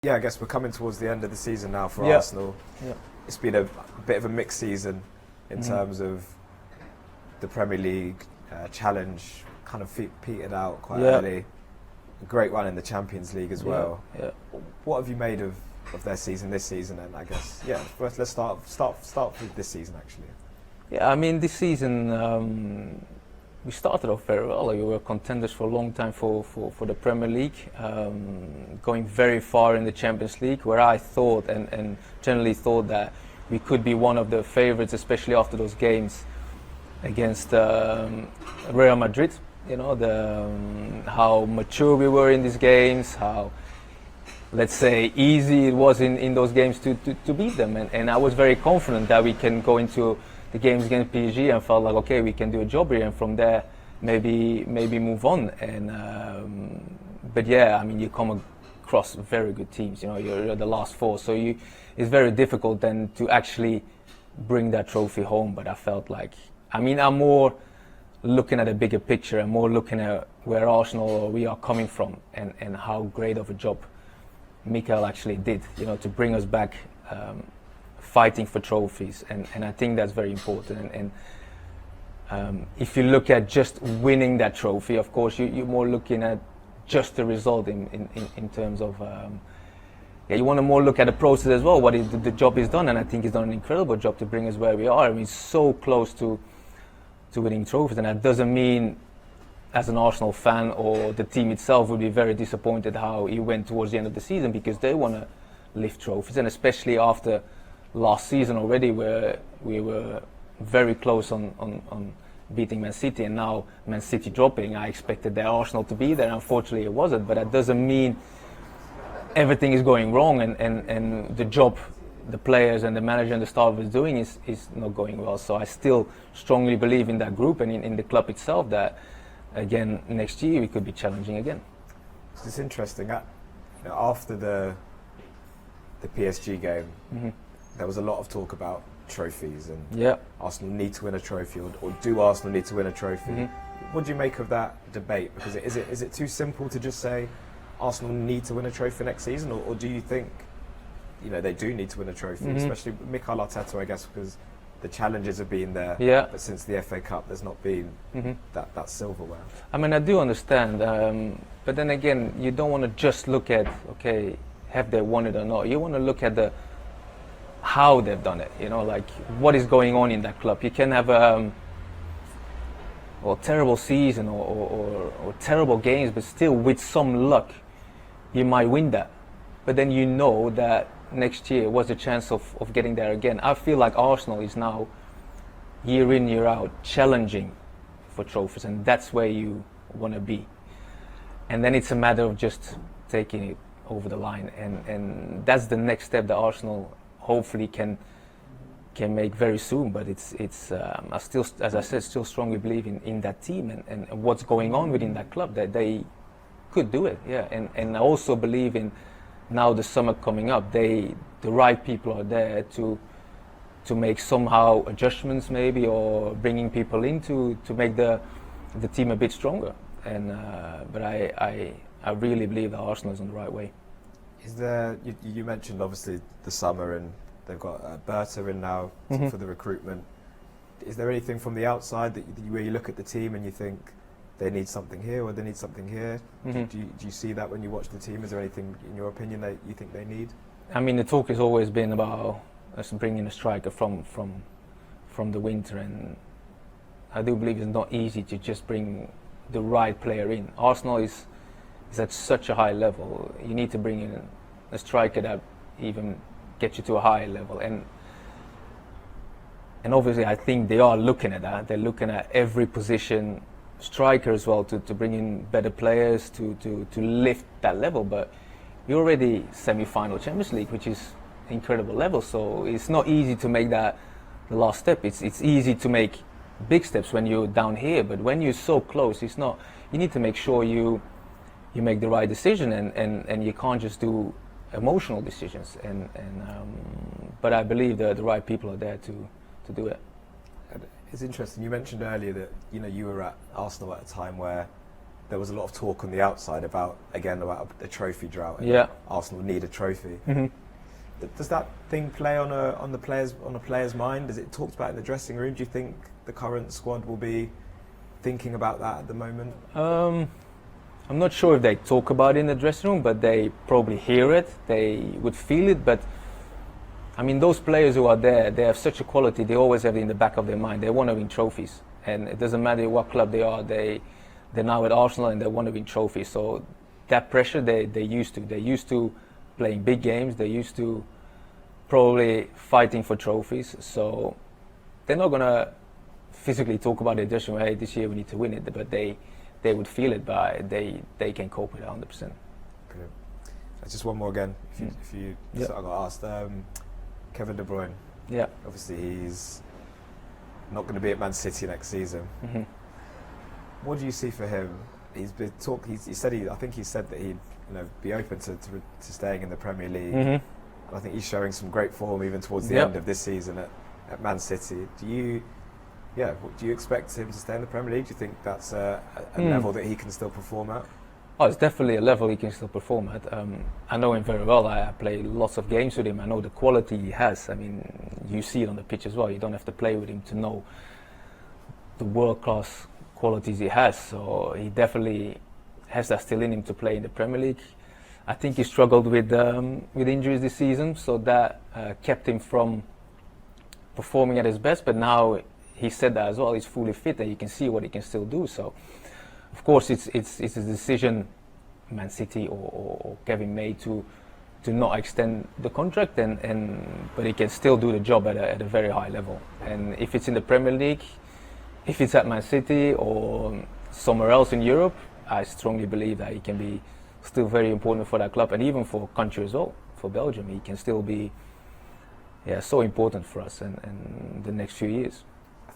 Yeah, I guess we're coming towards the end of the season now for Yeah. Arsenal. Yeah. It's been a bit of a mixed season in terms of the Premier League challenge, kind of petered out quite early. A great run in the Champions League as well. Yeah. What have you made of their season this season? And I guess first let's start with this season actually. Yeah, I mean, this season we started off very well. We were contenders for a long time for the Premier League, going very far in the Champions League, where I thought and generally thought that we could be one of the favourites, especially after those games against Real Madrid. You know, how mature we were in these games, how, let's say, easy it was in those games to beat them. And I was very confident that we can go into the games against PSG and felt like, okay, we can do a job here, and from there maybe move on. And but yeah, I mean, you come across very good teams. You know, you're the last four, so it's very difficult then to actually bring that trophy home. But I felt like, I mean, I'm more looking at a bigger picture and more looking at where Arsenal or we are coming from, and how great of a job Mikel actually did, you know, to bring us back fighting for trophies, and I think that's very important. And if you look at just winning that trophy, of course you're more looking at just the result in terms of you want to more look at the process as well, what the job is done, and I think he's done an incredible job to bring us where we are. I mean, so close to winning trophies, and that doesn't mean as an Arsenal fan or the team itself would be very disappointed how he went towards the end of the season, because they want to lift trophies, and especially after last season already, where we were very close on beating Man City, and now Man City dropping. I expected their Arsenal to be there. Unfortunately it wasn't, but that doesn't mean everything is going wrong, and the job the players and the manager and the staff is doing is not going well. So I still strongly believe in that group and in the club itself that, again, next year we could be challenging again. It's interesting. After the PSG game, there was a lot of talk about trophies and Arsenal need to win a trophy, or do Arsenal need to win a trophy? What do you make of that debate? Because is it too simple to just say Arsenal need to win a trophy next season, or do you think, you know, they do need to win a trophy, especially Mikel Arteta, I guess, because the challenges have been there, but since the FA Cup there's not been that silverware. I mean, I do understand, but then again, you don't want to just look at, okay, have they won it or not. You want to look at how they've done it, you know, like what is going on in that club. You can have a terrible season or terrible games, but still with some luck you might win that. But then you know that next year was a chance of getting there again. I feel like Arsenal is now, year in, year out, challenging for trophies, and that's where you want to be. And then it's a matter of just taking it over the line, and that's the next step that Arsenal hopefully can make very soon. But it's I still, as I said, still strongly believe in that team and what's going on within that club, that they could do it. And I also believe in, now the summer coming up, the right people are there to make somehow adjustments maybe, or bringing people in to make the team a bit stronger. And but I really believe that Arsenal is on the right way. Is there? You mentioned obviously the summer, and they've got Berta in now for the recruitment. Is there anything from the outside where you look at the team and you think they need something here or they need something here? Do you see that when you watch the team? Is there anything, in your opinion, that you think they need? I mean, the talk has always been about us bringing a striker from the winter, and I do believe it's not easy to just bring the right player in. Arsenal is at such a high level. You need to bring in a striker that even gets you to a higher level, and obviously I think they are looking at that. They're looking at every position, striker as well, to bring in better players to lift that level. But you're already semi-final Champions League, which is incredible level, so it's not easy to make that the last step. It's easy to make big steps when you're down here, but when you're so close, it's not. You need to make sure you make the right decision, and you can't just do emotional decisions. But I believe that the right people are there to do it. It's interesting. You mentioned earlier that, you know, you were at Arsenal at a time where there was a lot of talk on the outside about a trophy drought. Yeah. Arsenal need a trophy. Mm-hmm. Does that thing play on a player's mind? Is it talked about in the dressing room? Do you think the current squad will be thinking about that at the moment? I'm not sure if they talk about it in the dressing room, but they probably hear it. They would feel it. But I mean, those players who are there, they have such a quality. They always have it in the back of their mind. They want to win trophies, and it doesn't matter what club they are. They're now at Arsenal and they want to win trophies. So that pressure they used to. They're used to playing big games. They're used to probably fighting for trophies. So they're not gonna physically talk about it just hey, this year we need to win it, but they would feel it, but they can cope with it 100%. Brilliant. Just one more again, if you Yep. I got asked, Kevin De Bruyne. Yeah. Obviously he's not going to be at Man City next season. Mm-hmm. What do you see for him? He's been I think he said that he'd be open to staying in the Premier League. Mm-hmm. I think he's showing some great form even towards the Yep. end of this season at Man City. Do you expect him to stay in the Premier League? Do you think that's a level that he can still perform at? Oh, it's definitely a level he can still perform at. I know him very well. I play lots of games with him. I know the quality he has. I mean, you see it on the pitch as well. You don't have to play with him to know the world-class qualities he has. So he definitely has that still in him to play in the Premier League. I think he struggled with injuries this season, so that kept him from performing at his best. But now he said that as well. He's fully fit, and you can see what he can still do. So, of course, it's a decision Man City or Kevin made to not extend the contract, but he can still do the job at a very high level. And if it's in the Premier League, if it's at Man City or somewhere else in Europe, I strongly believe that he can be still very important for that club, and even for country as well. For Belgium, he can still be so important for us in the next few years.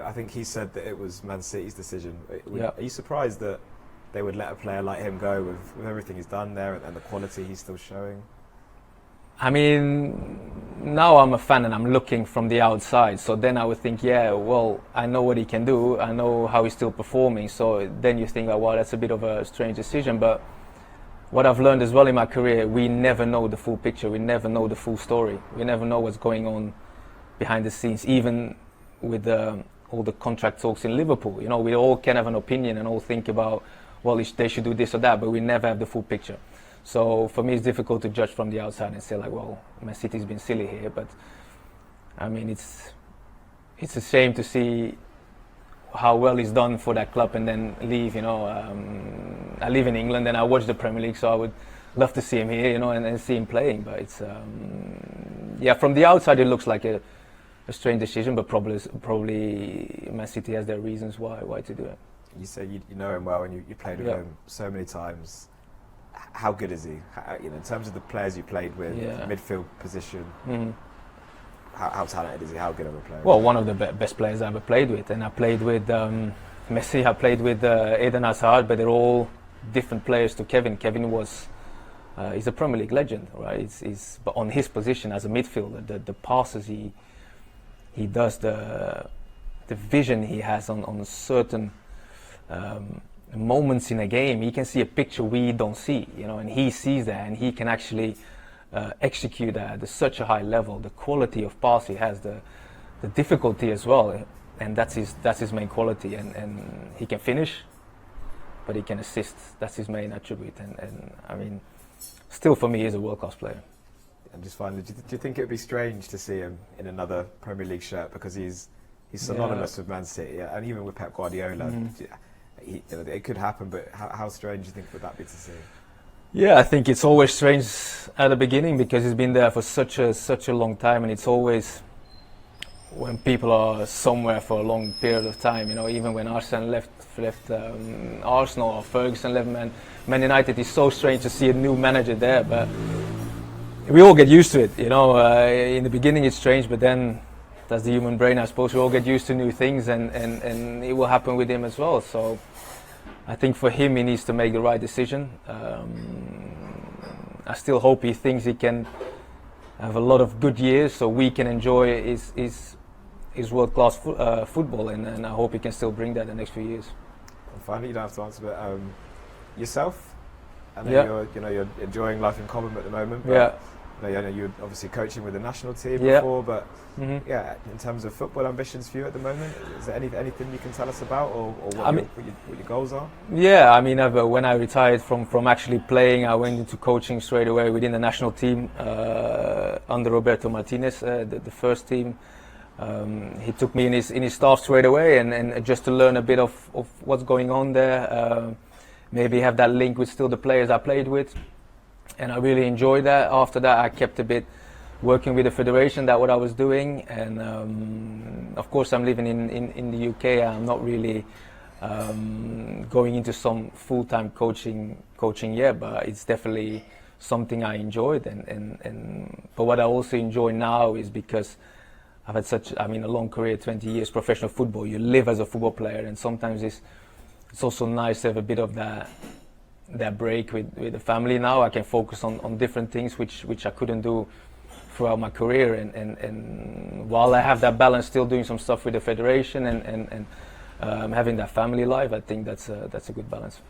I think he said that it was Man City's decision. Yeah. Are you surprised that they would let a player like him go with everything he's done there and the quality he's still showing? I mean, now I'm a fan and I'm looking from the outside, so then I would think, I know what he can do, I know how he's still performing, so then you think, that's a bit of a strange decision. But what I've learned as well in my career, we never know the full picture, we never know the full story, we never know what's going on behind the scenes, even with all the contract talks in Liverpool. We all can have an opinion and all think about, they should do this or that, but we never have the full picture. So for me, it's difficult to judge from the outside and say Man City's been silly here. But I mean, it's a shame to see how well he's done for that club and then leave. I live in England and I watch the Premier League, so I would love to see him here, and see him playing. But it's from the outside it looks like a strange decision, but probably Man City has their reasons why to do it. You say you know him well and you played with him so many times. How good is he? In terms of the players you played with, midfield position, how talented is he? How good of a player? Well, one of the best players I ever played with, and I played with Messi, I played with Eden Hazard, but they're all different players to Kevin. Kevin was he's a Premier League legend, right? But on his position as a midfielder, the passes he does, the vision he has on certain moments in a game, he can see a picture we don't see, and he sees that, and he can actually execute that at such a high level. The quality of pass he has, the difficulty as well, and that's his main quality. And he can finish, but he can assist. That's his main attribute. And I mean, still for me, he's a world-class player. And just finally, do you think it would be strange to see him in another Premier League shirt, because he's synonymous with Man City, and even with Pep Guardiola? It could happen, but how strange do you think would that be to see? Yeah, I think it's always strange at the beginning because he's been there for such a long time, and it's always when people are somewhere for a long period of time. Even when Arsene left Arsenal, or Ferguson left Man United, it's so strange to see a new manager there. But we all get used to it. In the beginning it's strange, but then that's the human brain, I suppose. We all get used to new things, and it will happen with him as well. So I think for him, he needs to make the right decision. I still hope he thinks he can have a lot of good years so we can enjoy his world-class football, and I hope he can still bring that the next few years. And finally, you don't have to answer, but yourself. I know you're enjoying life in Cobham at the moment. But I know you're obviously coaching with the national team before, but in terms of football ambitions for you at the moment, is there anything you can tell us about, or what your goals are? Yeah, I mean, when I retired from actually playing, I went into coaching straight away within the national team under Roberto Martinez, the first team. He took me in his staff straight away, and just to learn a bit of what's going on there, maybe have that link with still the players I played with. And I really enjoyed that. After that, I kept a bit working with the federation. That's what I was doing. And of course, I'm living in the UK. I'm not really going into some full-time coaching yet, but it's definitely something I enjoyed. But what I also enjoy now is because I've had a long career, 20 years professional football. You live as a football player, and sometimes it's also nice to have a bit of that break with the family. Now I can focus on different things which I couldn't do throughout my career, and while I have that balance, still doing some stuff with the federation and having that family life, I think that's a good balance.